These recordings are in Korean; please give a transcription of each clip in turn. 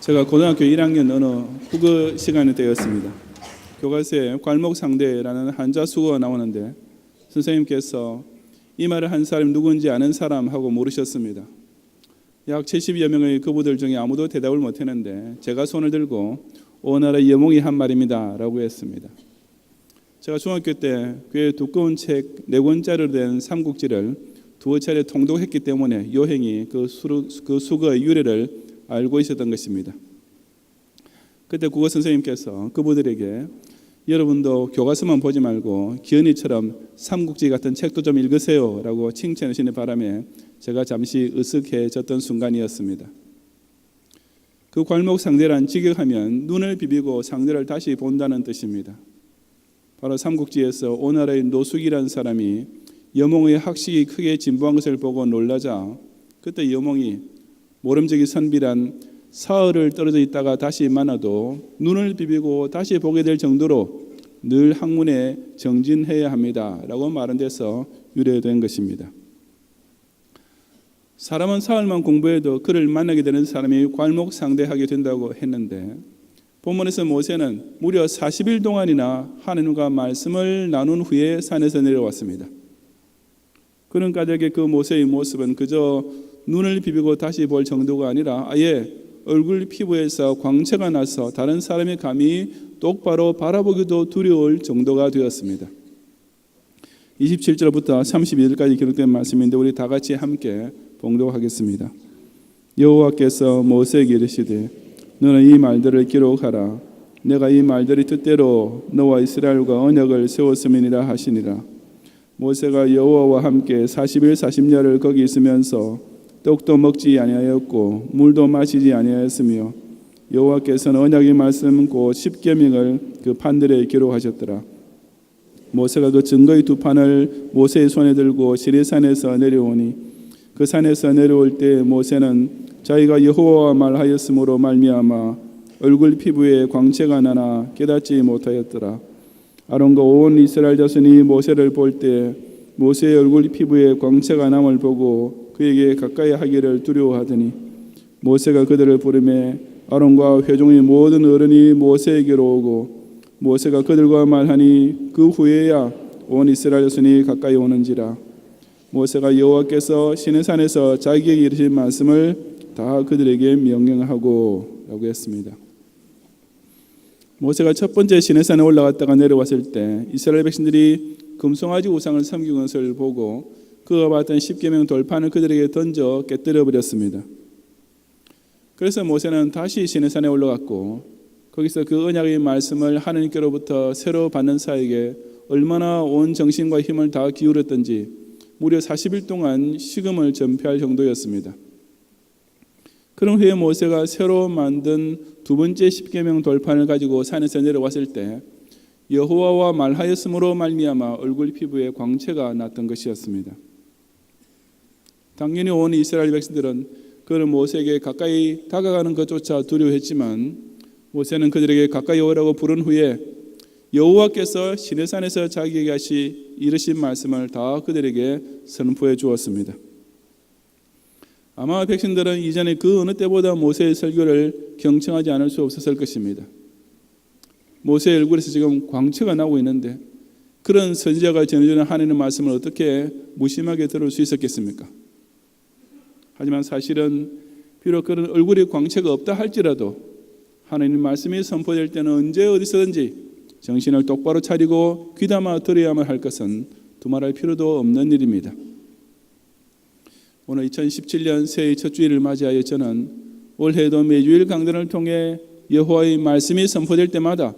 제가 고등학교 1학년 어느 국어 시간이 되었습니다. 교과서에 괄목상대라는 한자 수어가 나오는데 선생님께서 이 말을 한 사람이 누군지 아는 사람 하고 물으셨습니다. 약 70여 명의 그부들 중에 아무도 대답을 못했는데 제가 손을 들고 오나라 여몽이 한 말입니다 라고 했습니다. 제가 중학교 때 꽤 두꺼운 책 4권짜리로 된 삼국지를 두어 차례 통독했기 때문에 요행이 그 수거의 유래를 알고 있었던 것입니다. 그때 국어 선생님께서 그부들에게 여러분도 교과서만 보지 말고 기현이처럼 삼국지 같은 책도 좀 읽으세요 라고 칭찬하시는 바람에 제가 잠시 으쓱해졌던 순간이었습니다. 그 괄목상대란 직역하면 눈을 비비고 상대를 다시 본다는 뜻입니다. 바로 삼국지에서 오나라의 노숙이라는 사람이 여몽의 학식이 크게 진보한 것을 보고 놀라자 그때 여몽이 모름지기 선비란 사흘을 떨어져 있다가 다시 만나도 눈을 비비고 다시 보게 될 정도로 늘 학문에 정진해야 합니다 라고 말한 데서 유래된 것입니다. 사람은 사흘만 공부해도 그를 만나게 되는 사람이 괄목상대하게 된다고 했는데 본문에서 모세는 무려 40일 동안이나 하나님과 말씀을 나눈 후에 산에서 내려왔습니다. 그런 까닭에 그 모세의 모습은 그저 눈을 비비고 다시 볼 정도가 아니라 아예 얼굴 피부에서 광채가 나서 다른 사람의 감히 똑바로 바라보기도 두려울 정도가 되었습니다. 27절부터 32절까지 기록된 말씀인데 우리 다 같이 함께 봉독하겠습니다. 여호와께서 모세에게 이르시되 너는 이 말들을 기록하라. 내가 이 말들의 뜻대로 너와 이스라엘과 언약을 세웠음이니라 하시니라. 모세가 여호와와 함께 40일 40야를 거기 있으면서 떡도 먹지 아니하였고 물도 마시지 아니하였으며 여호와께서는 언약의 말씀 곧 십계명을 그 판들에 기록하셨더라. 모세가 그 증거의 두 판을 모세의 손에 들고 시내산에서 내려오니 그 산에서 내려올 때 모세는 자기가 여호와와 말하였으므로 말미암아 얼굴 피부에 광채가 나나 깨닫지 못하였더라. 아론과 온 이스라엘 자손이 모세를 볼 때 모세의 얼굴 피부에 광채가 남을 보고 그에게 가까이 하기를 두려워하더니 모세가 그들을 부르매 아론과 회중의 모든 어른이 모세에게로 오고 모세가 그들과 말하니 그 후에야 온 이스라엘 자손이 가까이 오는지라. 모세가 여호와께서 시내산에서 자기에게 이르신 말씀을 다 그들에게 명령하고 라고 했습니다. 모세가 첫 번째 시내산에 올라갔다가 내려왔을 때 이스라엘 백성들이 금송아지 우상을 섬기는 것을 보고 그가 봤던 십계명 돌판을 그들에게 던져 깨뜨려 버렸습니다. 그래서 모세는 다시 시내산에 올라갔고 거기서 그 언약의 말씀을 하나님께로부터 새로 받는 자에게 얼마나 온 정신과 힘을 다 기울였던지 무려 40일 동안 식음을 전폐할 정도였습니다. 그런 후에 모세가 새로 만든 두 번째 십계명 돌판을 가지고 산에서 내려왔을 때 여호와와 말하였으므로 말미암아 얼굴 피부에 광채가 났던 것이었습니다. 당연히 온 이스라엘 백성들은 그를 모세에게 가까이 다가가는 것조차 두려워했지만 모세는 그들에게 가까이 오라고 부른 후에 여호와께서 시내산에서 자기에게 이르신 말씀을 다 그들에게 선포해 주었습니다. 아마 백성들은 이전에 그 어느 때보다 모세의 설교를 경청하지 않을 수 없었을 것입니다. 모세의 얼굴에서 지금 광채가 나고 있는데 그런 선지자가 전해주는 하나님의 말씀을 어떻게 무심하게 들을 수 있었겠습니까? 하지만 사실은 비록 그런 얼굴에 광채가 없다 할지라도 하나님의 말씀이 선포될 때는 언제 어디서든지 정신을 똑바로 차리고 귀담아 들어야만 할 것은 두말할 필요도 없는 일입니다. 오늘 2017년 새해 첫 주일을 맞이하여 저는 올해도 매주일 강단을 통해 여호와의 말씀이 선포될 때마다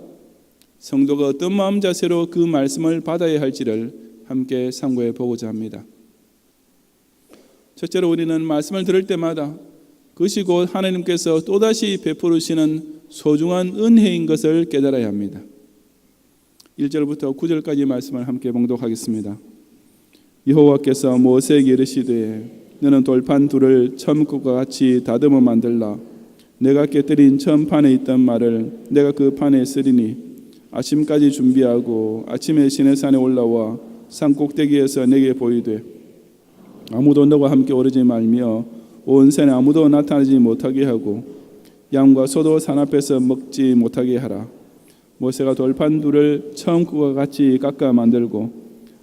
성도가 어떤 마음 자세로 그 말씀을 받아야 할지를 함께 상고해 보고자 합니다. 첫째로 우리는 말씀을 들을 때마다 그것이 곧 하나님께서 또다시 베풀으시는 소중한 은혜인 것을 깨달아야 합니다. 1절부터 9절까지 말씀을 함께 봉독하겠습니다. 여호와께서 모세에게 이르시되 너는 돌판 둘을 처음 것과 같이 다듬어 만들라. 내가 깨뜨린 처음 판에 있던 말을 내가 그 판에 쓰리니 아침까지 준비하고 아침에 시내산에 올라와 산 꼭대기에서 내게 보이되 아무도 너와 함께 오르지 말며 온 산에 아무도 나타나지 못하게 하고 양과 소도 산 앞에서 먹지 못하게 하라. 모세가 돌판 둘을 처음 그와 같이 깎아 만들고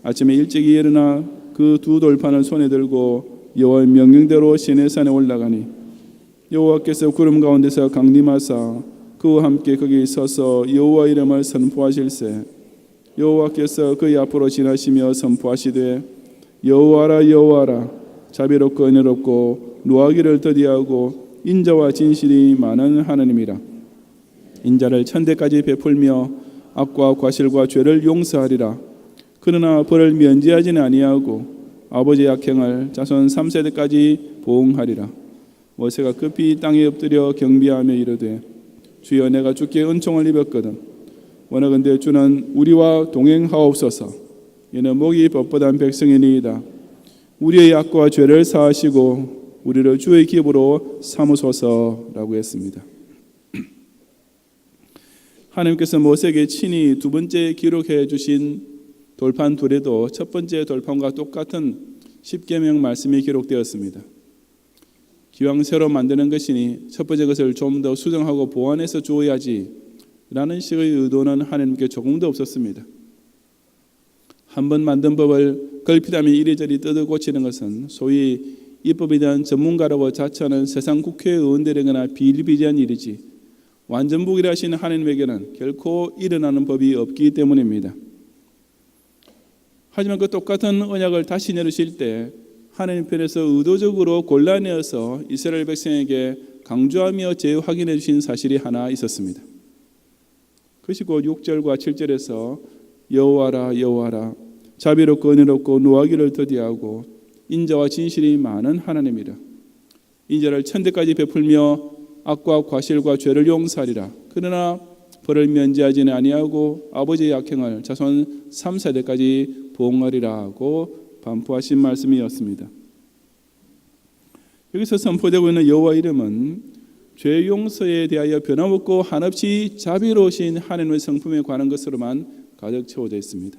아침에 일찍 일어나 그 두 돌판을 손에 들고 여호와의 명령대로 시내산에 올라가니 여호와께서 구름 가운데서 강림하사 그와 함께 거기 서서 여호와 이름을 선포하실세 여호와께서 그의 앞으로 지나시며 선포하시되 여호와라 여호와라 자비롭고 은혜롭고 노하기를 더디하고 인자와 진실이 많은 하나님이라. 인자를 천대까지 베풀며 악과 과실과 죄를 용서하리라. 그러나 벌을 면제하지는 아니하고 아버지의 악행을 자손 3세대까지 보응하리라. 모세가 급히 땅에 엎드려 경비하며 이르되 주여 내가 주께 은총을 입었거든 원하건대 주는 우리와 동행하옵소서. 이는 목이 뻣뻣한 백성이니이다. 우리의 악과 죄를 사하시고 우리를 주의 기업으로 삼으소서라고 했습니다. 하나님께서 모세에게 친히 두 번째 기록해 주신 돌판 둘에도 첫 번째 돌판과 똑같은 십계명 말씀이 기록되었습니다. 기왕 새로 만드는 것이니 첫 번째 것을 좀 더 수정하고 보완해서 주어야지 라는 식의 의도는 하나님께 조금도 없었습니다. 한 번 만든 법을 걸핏하면 이리저리 뜯어 고치는 것은 소위 입법에 대한 전문가라고 자처하는 세상 국회의원들에게나 비일비재한 일이지 완전복이라신 하나님에게는 결코 일어나는 법이 없기 때문입니다. 하지만 그 똑같은 언약을 다시 내리실 때 하나님 편에서 의도적으로 골라내어서 이스라엘 백성에게 강조하며 재확인해 주신 사실이 하나 있었습니다. 그것이 곧 6절과 7절에서 여호와라 여호와라 자비롭고 은혜롭고 노하기를 더디하고 인자와 진실이 많은 하나님이라. 인자를 천대까지 베풀며 악과 과실과 죄를 용서하리라. 그러나 벌을 면제하지는 아니하고 아버지의 악행을 자손 3세대까지 보응하리라 하고 반포하신 말씀이었습니다. 여기서 선포되고 있는 여호와 이름은 죄 용서에 대하여 변함없고 한없이 자비로우신 하나님의 성품에 관한 것으로만 가득 채워져 있습니다.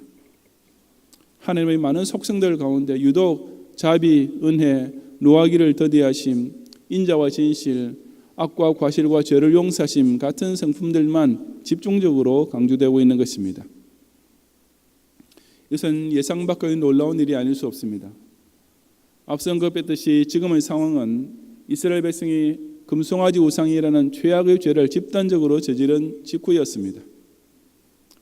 하나님의 많은 속성들 가운데 유독 자비, 은혜, 노하기를 더디하심, 인자와 진실, 악과 과실과 죄를 용서하심 같은 성품들만 집중적으로 강조되고 있는 것입니다. 이것은 예상 밖의 놀라운 일이 아닐 수 없습니다. 앞선 것 뺐듯이 지금의 상황은 이스라엘 백성이 금송아지 우상이라는 최악의 죄를 집단적으로 저지른 직후였습니다.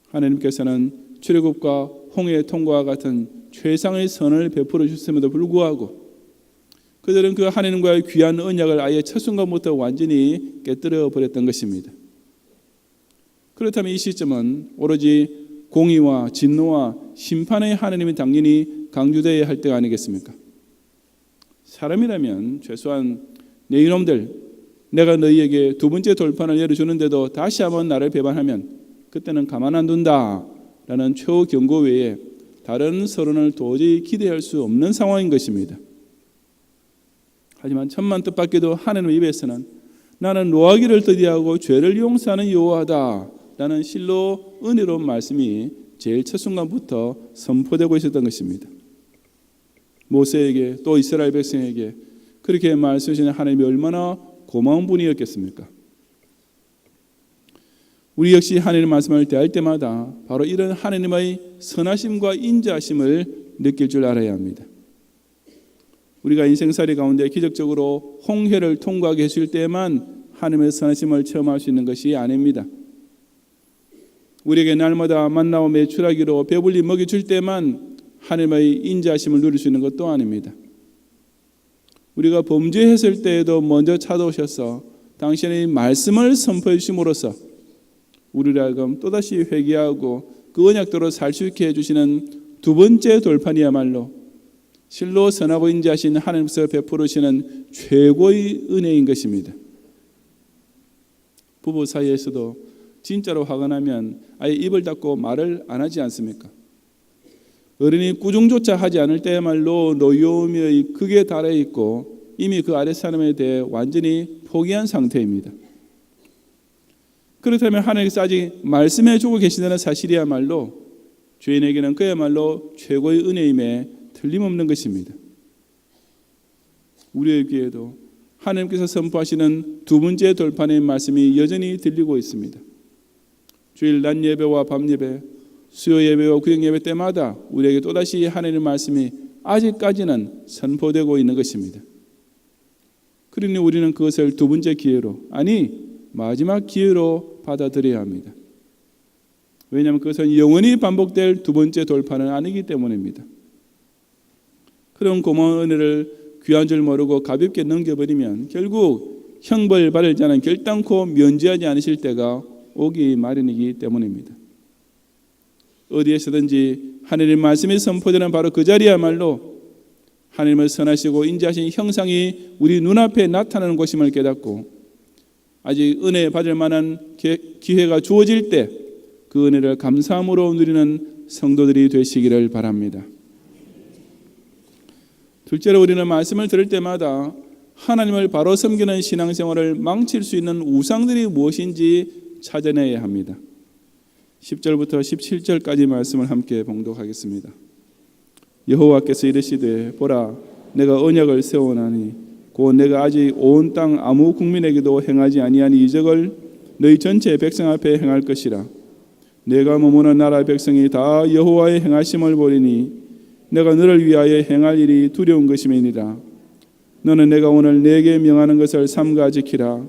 하나님께서는 출애굽과 홍해의 통과와 같은 최상의 선을 베풀어 주셨음에도 불구하고 그들은 그 하나님과의 귀한 언약을 아예 첫 순간부터 완전히 깨뜨려 버렸던 것입니다. 그렇다면 이 시점은 오로지 공의와 진노와 심판의 하나님이 당연히 강조되어야 할 때가 아니겠습니까? 사람이라면 최소한 내 이놈들 내가 너희에게 두 번째 돌판을 열어주는데도 다시 한번 나를 배반하면 그때는 가만 안 둔다 라는 최후 경고 외에 다른 서론을 도저히 기대할 수 없는 상황인 것입니다. 하지만 천만 뜻밖에도 하나님의 입에서는 나는 노하기를 더디하고 죄를 용서하는 여호와다 라는 실로 은혜로운 말씀이 제일 첫 순간부터 선포되고 있었던 것입니다. 모세에게 또 이스라엘 백성에게 그렇게 말씀하시는 하나님이 얼마나 고마운 분이었겠습니까? 우리 역시 하나님의 말씀을 대할 때마다 바로 이런 하나님의 선하심과 인자하심을 느낄 줄 알아야 합니다. 우리가 인생살이 가운데 기적적으로 홍해를 통과하게 해줄 때만 하나님의 선하심을 체험할 수 있는 것이 아닙니다. 우리에게 날마다 만나와 매출하기로 배불리 먹여줄 때만 하나님의 인자하심을 누릴 수 있는 것도 아닙니다. 우리가 범죄했을 때에도 먼저 찾아오셔서 당신의 말씀을 선포해 주심으로써 우리를 하여금 또다시 회개하고 그 언약대로 살 수 있게 해주시는 두 번째 돌판이야말로 실로 선하고 인자하신 하나님께서 베풀으시는 최고의 은혜인 것입니다. 부부 사이에서도 진짜로 화가 나면 아예 입을 닫고 말을 안 하지 않습니까? 어른이 꾸중조차 하지 않을 때야말로 노여움의 극에 달해 있고 이미 그 아랫 사람에 대해 완전히 포기한 상태입니다. 그렇다면 하나님께서 아직 말씀해 주고 계시다는 사실이야말로 죄인에게는 그야말로 최고의 은혜임에 틀림없는 것입니다. 우리의 귀에도 하나님께서 선포하시는 두 번째 돌판의 말씀이 여전히 들리고 있습니다. 주일 낮 예배와 밤 예배, 수요 예배와 구역 예배 때마다 우리에게 또다시 하나님의 말씀이 아직까지는 선포되고 있는 것입니다. 그러니 우리는 그것을 두 번째 기회로, 아니 마지막 기회로 받아들여야 합니다. 왜냐하면 그것은 영원히 반복될 두 번째 돌파는 아니기 때문입니다. 그런 고마운 은혜를 귀한 줄 모르고 가볍게 넘겨버리면 결국 형벌 받을 자는 결단코 면제하지 않으실 때가 오기 마련이기 때문입니다. 어디에서든지 하나님의 말씀이 선포되는 바로 그 자리야말로 하나님을 선하시고 인자하신 형상이 우리 눈앞에 나타나는 곳임을 깨닫고 아직 은혜 받을 만한 기회가 주어질 때 그 은혜를 감사함으로 누리는 성도들이 되시기를 바랍니다. 둘째로 우리는 말씀을 들을 때마다 하나님을 바로 섬기는 신앙생활을 망칠 수 있는 우상들이 무엇인지 찾아내야 합니다. 10절부터 17절까지 말씀을 함께 봉독하겠습니다. 여호와께서 이르시되 보라 내가 언약을 세우나니 곧 내가 아직 온 땅 아무 국민에게도 행하지 아니한 이적을 너희 전체 백성 앞에 행할 것이라. 내가 머무는 나라 백성이 다 여호와의 행하심을 보리니 내가 너를 위하여 행할 일이 두려운 것임이니라. 너는 내가 오늘 내게 명하는 것을 삼가 지키라.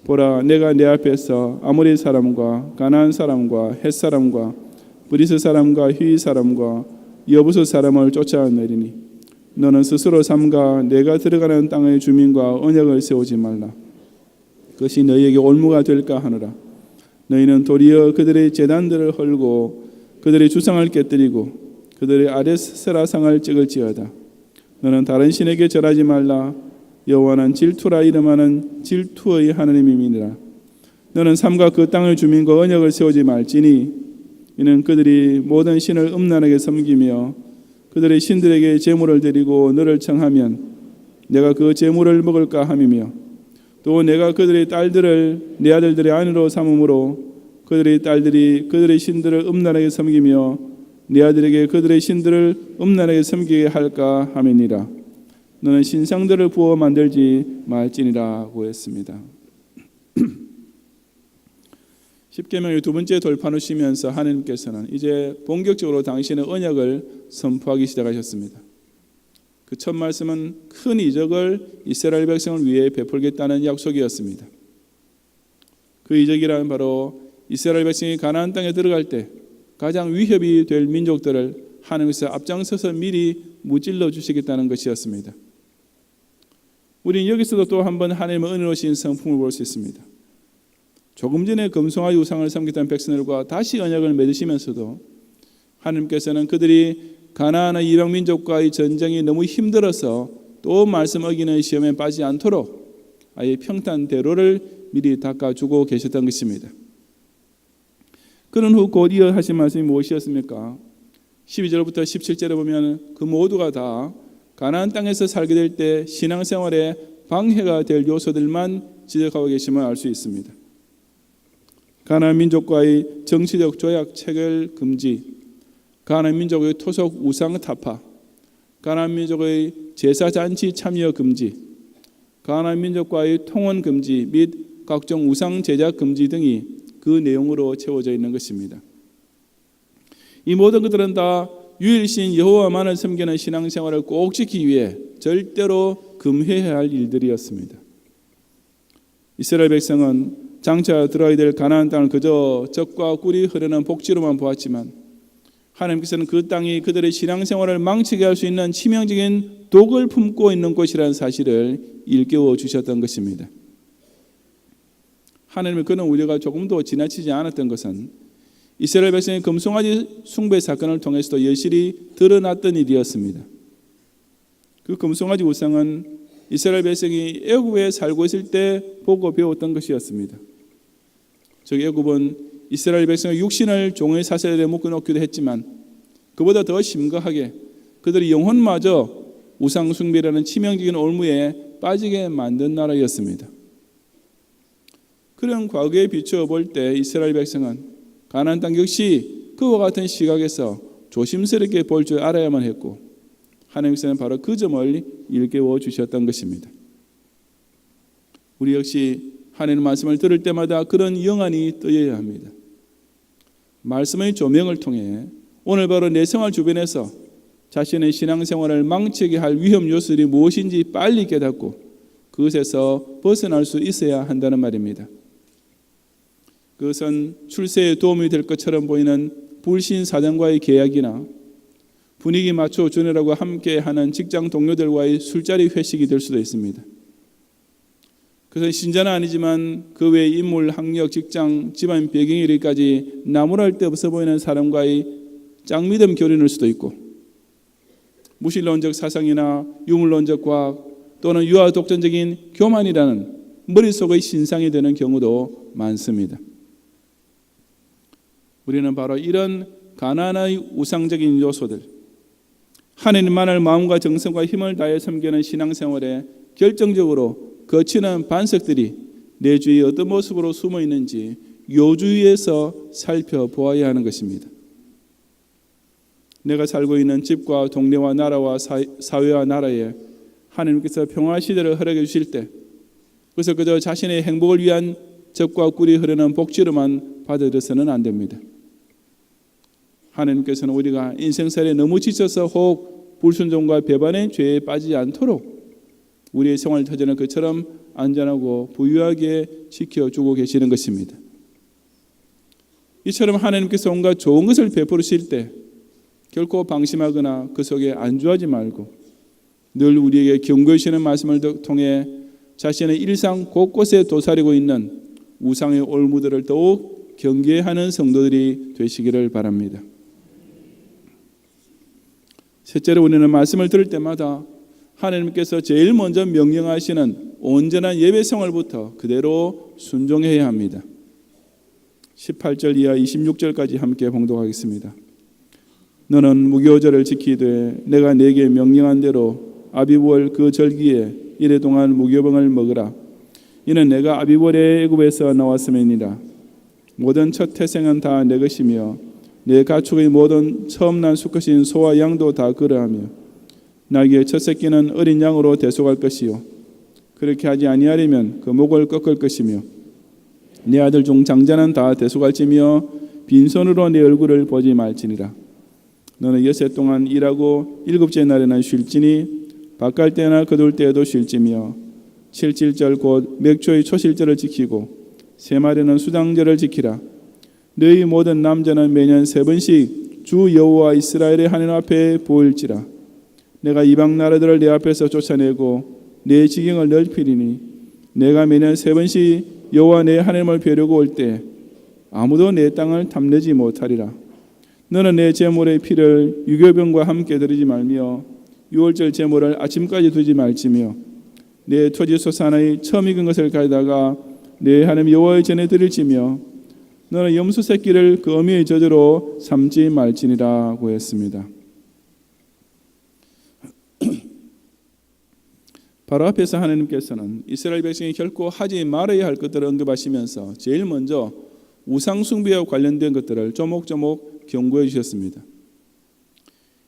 보라 내가 내 앞에서 아모리 사람과 가나안 사람과 헷 사람과 브리스 사람과 휘 사람과 여부스 사람을 쫓아내리니 너는 스스로 삼가 내가 들어가는 땅의 주민과 언약을 세우지 말라. 그것이 너희에게 올무가 될까 하노라. 너희는 도리어 그들의 제단들을 헐고 그들의 주상을 깨뜨리고 그들의 아레세라상을 찍을지어다. 너는 다른 신에게 절하지 말라. 여호와는 질투라 이름하는 질투의 하나님이니라. 너는 삼가 그 땅의 주민과 언약을 세우지 말지니 이는 그들이 모든 신을 음란하게 섬기며 그들의 신들에게 제물을 드리고 너를 청하면 내가 그 제물을 먹을까 함이며 또 내가 그들의 딸들을 내 아들들의 아내로 삼음으로 그들의 딸들이 그들의 신들을 음란하게 섬기며 내 아들에게 그들의 신들을 음란하게 섬기게 할까 함이니라. 너는 신상들을 부어 만들지 말지니라고 했습니다. 십계명의 두 번째 돌판을 쉬면서 하나님께서는 이제 본격적으로 당신의 언약을 선포하기 시작하셨습니다. 그 첫 말씀은 큰 이적을 이스라엘 백성을 위해 베풀겠다는 약속이었습니다. 그 이적이란 바로 이스라엘 백성이 가나안 땅에 들어갈 때 가장 위협이 될 민족들을 하나님께서 앞장서서 미리 무찔러 주시겠다는 것이었습니다. 우리는 여기서도 또 한 번 하나님의 은혜로우신 성품을 볼 수 있습니다. 조금 전에 금송아지 우상을 섬기던 백성들과 다시 언약을 맺으시면서도 하나님께서는 그들이 가나안의 이방 민족과의 전쟁이 너무 힘들어서 또 말씀 어기는 시험에 빠지지 않도록 아예 평탄대로를 미리 닦아주고 계셨던 것입니다. 그런 후 곧 이어 하신 말씀이 무엇이었습니까? 12절부터 17절에 보면 그 모두가 다 가나안 땅에서 살게 될 때 신앙생활에 방해가 될 요소들만 지적하고 계심을 알 수 있습니다. 가나안 민족과의 정치적 조약 체결 금지, 가나안 민족의 토속 우상 타파, 가나안 민족의 제사 잔치 참여 금지, 가나안 민족과의 통혼 금지 및 각종 우상 제작 금지 등이 그 내용으로 채워져 있는 것입니다. 이 모든 것들은 다 유일신 여호와만을 섬기는 신앙생활을 꼭 지키기 위해 절대로 금해야 할 일들이었습니다. 이스라엘 백성은 장차 들어야 될 가나안 땅을 그저 젖과 꿀이 흐르는 복지로만 보았지만 하나님께서는 그 땅이 그들의 신앙생활을 망치게 할 수 있는 치명적인 독을 품고 있는 곳이라는 사실을 일깨워 주셨던 것입니다. 하나님의 그런 우려가 조금도 지나치지 않았던 것은 이스라엘 백성의 금송아지 숭배 사건을 통해서도 여실히 드러났던 일이었습니다. 그 금송아지 우상은 이스라엘 백성이 애굽에 살고 있을 때 보고 배웠던 것이었습니다. 즉 애굽은 이스라엘 백성의 육신을 종의 사슬에 묶어놓기도 했지만 그보다 더 심각하게 그들의 영혼마저 우상 숭배라는 치명적인 올무에 빠지게 만든 나라였습니다. 그런 과거에 비추어 볼 때 이스라엘 백성은 가나안 땅 역시 그와 같은 시각에서 조심스럽게 볼 줄 알아야만 했고 하나님께서는 바로 그 점을 일깨워 주셨던 것입니다. 우리 역시 하나님의 말씀을 들을 때마다 그런 영안이 떠여야 합니다. 말씀의 조명을 통해 오늘 바로 내 생활 주변에서 자신의 신앙생활을 망치게 할 위험 요소들이 무엇인지 빨리 깨닫고 그것에서 벗어날 수 있어야 한다는 말입니다. 그것은 출세에 도움이 될 것처럼 보이는 불신 사장과의 계약이나 분위기 맞춰 주느라고 함께하는 직장 동료들과의 술자리 회식이 될 수도 있습니다. 그것은 신자는 아니지만 그 외의 인물, 학력, 직장, 집안 배경이까지 나무랄 데 없어 보이는 사람과의 짱믿음 교련일 수도 있고 무신론적 사상이나 유물론적 과학 또는 유아 독전적인 교만이라는 머릿속의 신상이 되는 경우도 많습니다. 우리는 바로 이런 가난의 우상적인 요소들, 하나님만을 마음과 정성과 힘을 다해 섬기는 신앙생활에 결정적으로 거치는 반석들이 내 주위에 어떤 모습으로 숨어 있는지 요주위에서 살펴보아야 하는 것입니다. 내가 살고 있는 집과 동네와 나라와 사회와 나라에 하나님께서 평화시대를 허락해 주실 때 그래서 그저 자신의 행복을 위한 젖과 꿀이 흐르는 복지로만 받아들여서는 안 됩니다. 하나님께서는 우리가 인생살에 너무 지쳐서 혹 불순종과 배반의 죄에 빠지지 않도록 우리의 생활 터전을 그처럼 안전하고 부유하게 지켜주고 계시는 것입니다. 이처럼 하나님께서 온갖 좋은 것을 베푸실 때 결코 방심하거나 그 속에 안주하지 말고 늘 우리에게 경고해 주시는 말씀을 통해 자신의 일상 곳곳에 도사리고 있는 우상의 올무들을 더욱 경계하는 성도들이 되시기를 바랍니다. 셋째로 우리는 말씀을 들을 때마다 하나님께서 제일 먼저 명령하시는 온전한 예배 생활부터 그대로 순종해야 합니다. 18절 이하 26절까지 함께 봉독하겠습니다. 너는 무교절을 지키되 내가 네게 명령한 대로 아비월 그 절기에 이래 동안 무교병을 먹으라. 이는 내가 아비월에 애굽에서 나왔음이니라. 모든 첫 태생은 다 내 것이며 내 가축의 모든 처음 난 수컷인 소와 양도 다 그러하며 나귀의 첫 새끼는 어린 양으로 대속할 것이요 그렇게 하지 아니하려면 그 목을 꺾을 것이며 내 아들 중 장자는 다 대속할지며 빈손으로 내 얼굴을 보지 말지니라. 너는 여섯 동안 일하고 일곱째 날에는 쉴지니 바깔 때나 거둘 때에도 쉴지며 칠칠절 곧 맥초의 초실절을 지키고 세 마리는 수장절을 지키라. 너희 모든 남자는 매년 세 번씩 주 여호와 이스라엘의 하나님 앞에 보일지라. 내가 이방 나라들을 내 앞에서 쫓아내고 내 지경을 넓히리니 내가 매년 세 번씩 여호와 내 하나님을 뵈려고 올 때 아무도 내 땅을 탐내지 못하리라. 너는 내 제물의 피를 유교병과 함께 드리지 말며 유월절 제물을 아침까지 두지 말지며 내 토지 소산의 처음 익은 것을 가져다가 내 하나님 여호와의 전에 드릴지며 너는 염소 새끼를 그 어미의 저주로 삼지 말지니라고 했습니다. 바로 앞에서 하나님께서는 이스라엘 백성이 결코 하지 말아야 할 것들을 언급하시면서 제일 먼저 우상 숭배와 관련된 것들을 조목조목 경고해 주셨습니다.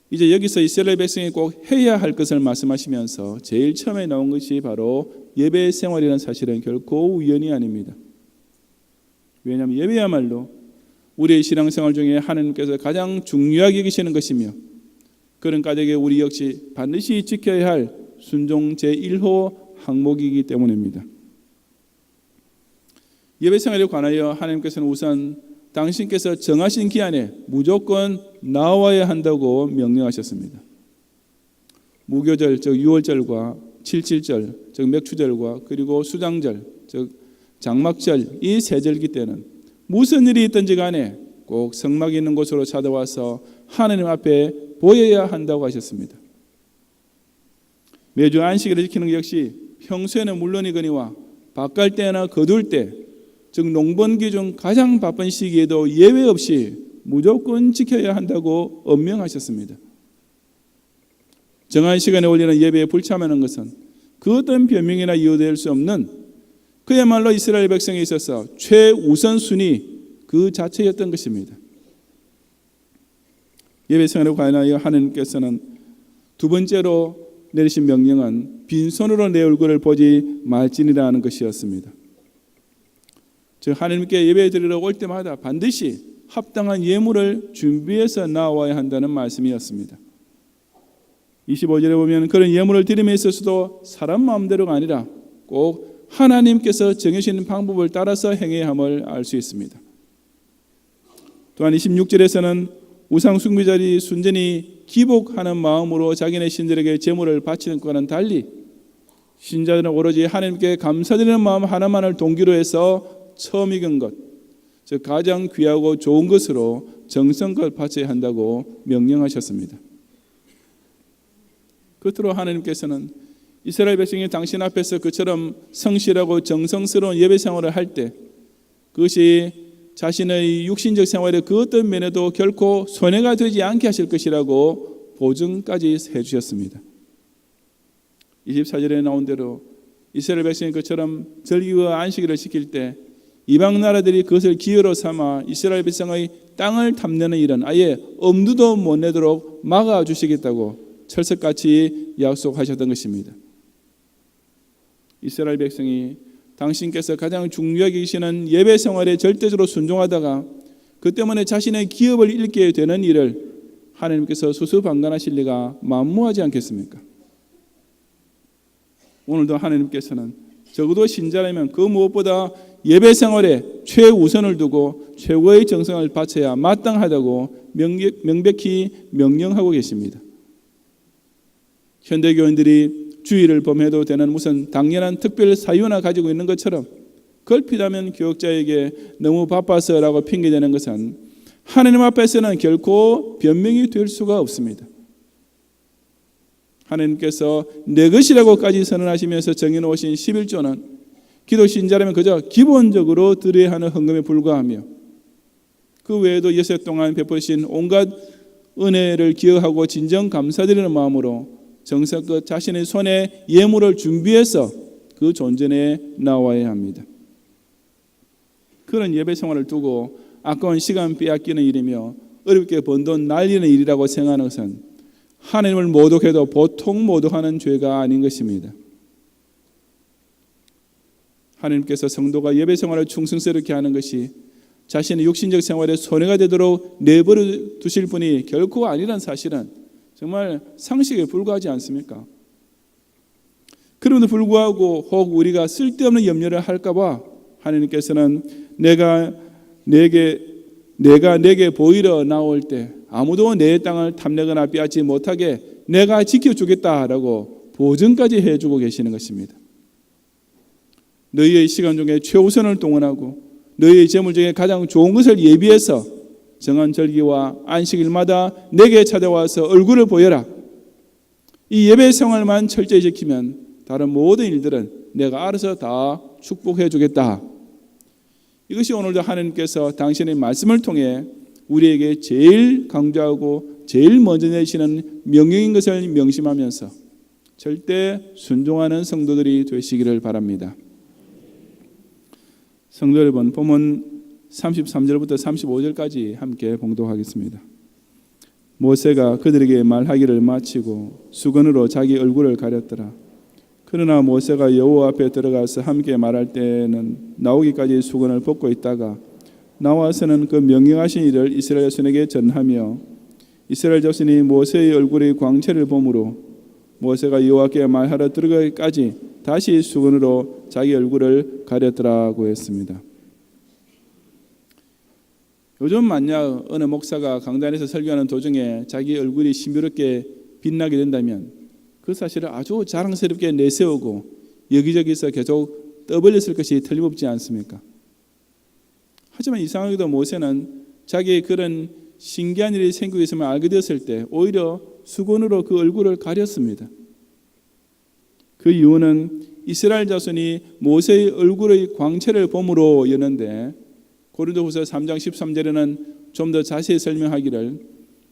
이제 여기서 이스라엘 백성이 꼭 해야 할 것을 말씀하시면서 제일 처음에 나온 것이 바로 예배 생활이라는 사실은 결코 우연이 아닙니다. 왜냐하면 예배야말로 우리의 신앙생활 중에 하나님께서 가장 중요하게 여기시는 것이며 그런 까닭에 우리 역시 반드시 지켜야 할 순종 제1호 항목이기 때문입니다. 예배 생활에 관하여 하나님께서는 우선 당신께서 정하신 기한에 무조건 나와야 한다고 명령하셨습니다. 무교절 즉 유월절과 칠칠절 즉 맥추절과 그리고 수장절 즉 장막절 이 세 절기 때는 무슨 일이 있든지 간에 꼭 성막이 있는 곳으로 찾아와서 하나님 앞에 보여야 한다고 하셨습니다. 매주 안식일을 지키는 것 역시 평소에는 물론이거니와 바깔 때나 거둘 때 즉 농번기 중 가장 바쁜 시기에도 예외 없이 무조건 지켜야 한다고 엄명하셨습니다. 정한 시간에 올리는 예배에 불참하는 것은 그 어떤 변명이나 이유될 수 없는 그야말로 이스라엘 백성에 있어서 최우선순위 그 자체였던 것입니다. 예배 생활에 관하여 하나님께서는 두 번째로 내리신 명령은 빈손으로 내 얼굴을 보지 말지니라는 것이었습니다. 즉 하나님께 예배드리러 올 때마다 반드시 합당한 예물을 준비해서 나와야 한다는 말씀이었습니다. 25절에 보면 그런 예물을 드림에 있어서도 사람 마음대로가 아니라 꼭 하나님께서 정해주신 방법을 따라서 행해야 함을 알 수 있습니다. 또한 26절에서는 우상 숭배자들이 순전히 기복하는 마음으로 자기네 신들에게 제물을 바치는 것과는 달리 신자들은 오로지 하나님께 감사드리는 마음 하나만을 동기로 해서 처음 익은 것, 즉 가장 귀하고 좋은 것으로 정성껏 바쳐야 한다고 명령하셨습니다. 끝으로 하나님께서는 이스라엘 백성이 당신 앞에서 그처럼 성실하고 정성스러운 예배 생활을 할 때 그것이 자신의 육신적 생활의 그 어떤 면에도 결코 손해가 되지 않게 하실 것이라고 보증까지 해주셨습니다. 24절에 나온 대로 이스라엘 백성이 그처럼 절기와 안식일을 지킬 때 이방 나라들이 그것을 기회로 삼아 이스라엘 백성의 땅을 탐내는 일은 아예 엄두도 못 내도록 막아주시겠다고 철석같이 약속하셨던 것입니다. 이스라엘 백성이 당신께서 가장 중요하게 계시는 예배 생활에 절대적으로 순종하다가 그 때문에 자신의 기업을 잃게 되는 일을 하나님께서 수수방관하실 리가 만무하지 않겠습니까? 오늘도 하나님께서는 적어도 신자라면 그 무엇보다 예배 생활에 최우선을 두고 최고의 정성을 바쳐야 마땅하다고 명백히 명령하고 계십니다. 현대교인들이 주의를 범해도 되는 무슨 당연한 특별 사유나 가지고 있는 것처럼 걸핏하면 교역자에게 너무 바빠서라고 핑계대는 것은 하나님 앞에서는 결코 변명이 될 수가 없습니다. 하나님께서 내 것이라고까지 선언하시면서 정해놓으신 11조는 기도 신자라면 그저 기본적으로 드려야 하는 헌금에 불과하며 그 외에도 여세 동안 베푸신 온갖 은혜를 기억하고 진정 감사드리는 마음으로 정성껏 자신의 손에 예물을 준비해서 그 존전에 나와야 합니다. 그런 예배 생활을 두고 아까운 시간 빼앗기는 일이며 어렵게 번 돈 날리는 일이라고 생각하는 것은 하나님을 모독해도 보통 모독하는 죄가 아닌 것입니다. 하나님께서 성도가 예배 생활을 충성스럽게 하는 것이 자신의 육신적 생활에 손해가 되도록 내버려 두실 분이 결코 아니란 사실은 정말 상식에 불과하지 않습니까? 그럼에도 불구하고 혹 우리가 쓸데없는 염려를 할까 봐 하나님께서는 내가 내게 보이러 나올 때 아무도 내 땅을 탐내거나 빼앗지 못하게 내가 지켜주겠다라고 보증까지 해주고 계시는 것입니다. 너희의 시간 중에 최우선을 동원하고 너희의 재물 중에 가장 좋은 것을 예비해서 정한 절기와 안식일마다 내게 찾아와서 얼굴을 보여라. 이 예배 생활만 철저히 지키면 다른 모든 일들은 내가 알아서 다 축복해 주겠다. 이것이 오늘도 하나님께서 당신의 말씀을 통해 우리에게 제일 강조하고 제일 먼저 내시는 명령인 것을 명심하면서 절대 순종하는 성도들이 되시기를 바랍니다. 성도 여러분, 본문 33절부터 35절까지 함께 봉독하겠습니다. 모세가 그들에게 말하기를 마치고 수건으로 자기 얼굴을 가렸더라. 그러나 모세가 여호와 앞에 들어가서 함께 말할 때는 나오기까지 수건을 벗고 있다가 나와서는 그 명령하신 일을 이스라엘 자손에게 전하며 이스라엘 자손이 모세의 얼굴의 광채를 보므로 모세가 여호와께 말하러 들어가기까지 다시 수건으로 자기 얼굴을 가렸더라고 했습니다. 요즘 만약 어느 목사가 강단에서 설교하는 도중에 자기 얼굴이 신비롭게 빛나게 된다면 그 사실을 아주 자랑스럽게 내세우고 여기저기서 계속 떠벌렸을 것이 틀림없지 않습니까? 하지만 이상하게도 모세는 자기의 그런 신기한 일이 생기고 있음을 알게 되었을 때 오히려 수건으로 그 얼굴을 가렸습니다. 그 이유는 이스라엘 자손이 모세의 얼굴의 광채를 봄으로였는데 고린도후서 3장 13절에는 좀 더 자세히 설명하기를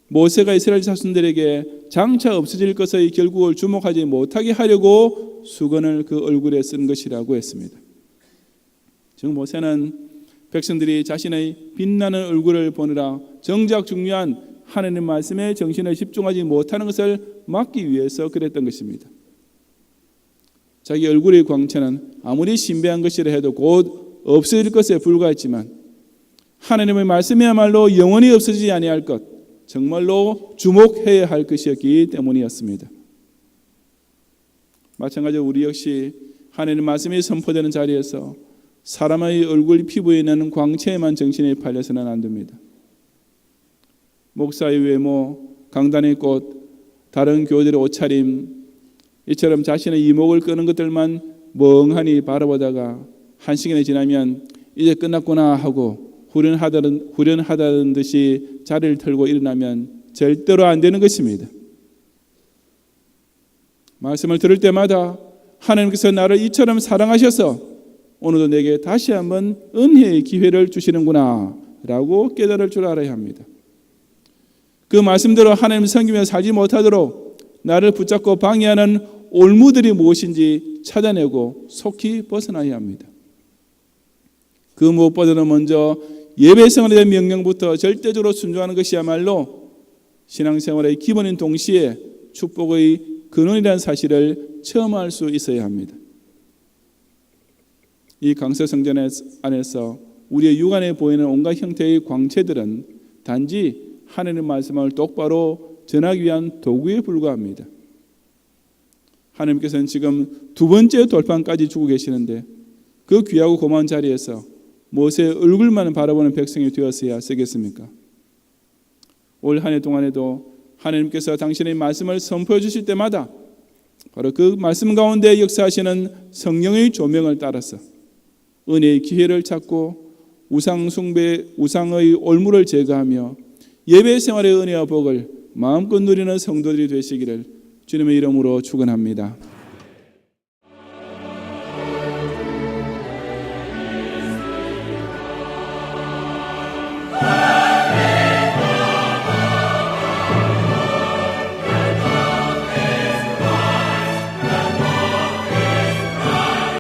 모세가 이스라엘 자손들에게 장차 없어질 것의 결국을 주목하지 못하게 하려고 수건을 그 얼굴에 쓴 것이라고 했습니다. 즉 모세는 백성들이 자신의 빛나는 얼굴을 보느라 정작 중요한 하나님 말씀에 정신을 집중하지 못하는 것을 막기 위해서 그랬던 것입니다. 자기 얼굴의 광채는 아무리 신비한 것이라 해도 곧 없어질 것에 불과했지만 하나님의 말씀이야말로 영원히 없어지지 아니할 것, 정말로 주목해야 할 것이었기 때문이었습니다. 마찬가지로 우리 역시 하나님의 말씀이 선포되는 자리에서 사람의 얼굴 피부에 있는 광채에만 정신이 팔려서는 안 됩니다. 목사의 외모, 강단의 꽃, 다른 교우들의 옷차림, 이처럼 자신의 이목을 끄는 것들만 멍하니 바라보다가 한 시간이 지나면 이제 끝났구나 하고 후련하다는 듯이 자리를 털고 일어나면 절대로 안 되는 것입니다. 말씀을 들을 때마다 하나님께서 나를 이처럼 사랑하셔서 오늘도 내게 다시 한번 은혜의 기회를 주시는구나 라고 깨달을 줄 알아야 합니다. 그 말씀대로 하나님 섬기며 살지 못하도록 나를 붙잡고 방해하는 올무들이 무엇인지 찾아내고 속히 벗어나야 합니다. 그 무엇보다도 먼저 예배생활에 대한 명령부터 절대적으로 순종하는 것이야말로 신앙생활의 기본인 동시에 축복의 근원이라는 사실을 체험할 수 있어야 합니다. 이 강서 성전 안에서 우리의 육안에 보이는 온갖 형태의 광채들은 단지 하나님의 말씀을 똑바로 전하기 위한 도구에 불과합니다. 하나님께서는 지금 두 번째 돌판까지 주고 계시는데 그 귀하고 고마운 자리에서 모세의 얼굴만 바라보는 백성이 되었어야 쓰겠습니까? 올 한 해 동안에도 하나님께서 당신의 말씀을 선포해 주실 때마다 바로 그 말씀 가운데 역사하시는 성령의 조명을 따라서 은혜의 기회를 찾고 우상 숭배, 우상의 올무를 제거하며 예배 생활의 은혜와 복을 마음껏 누리는 성도들이 되시기를 주님의 이름으로 축원합니다.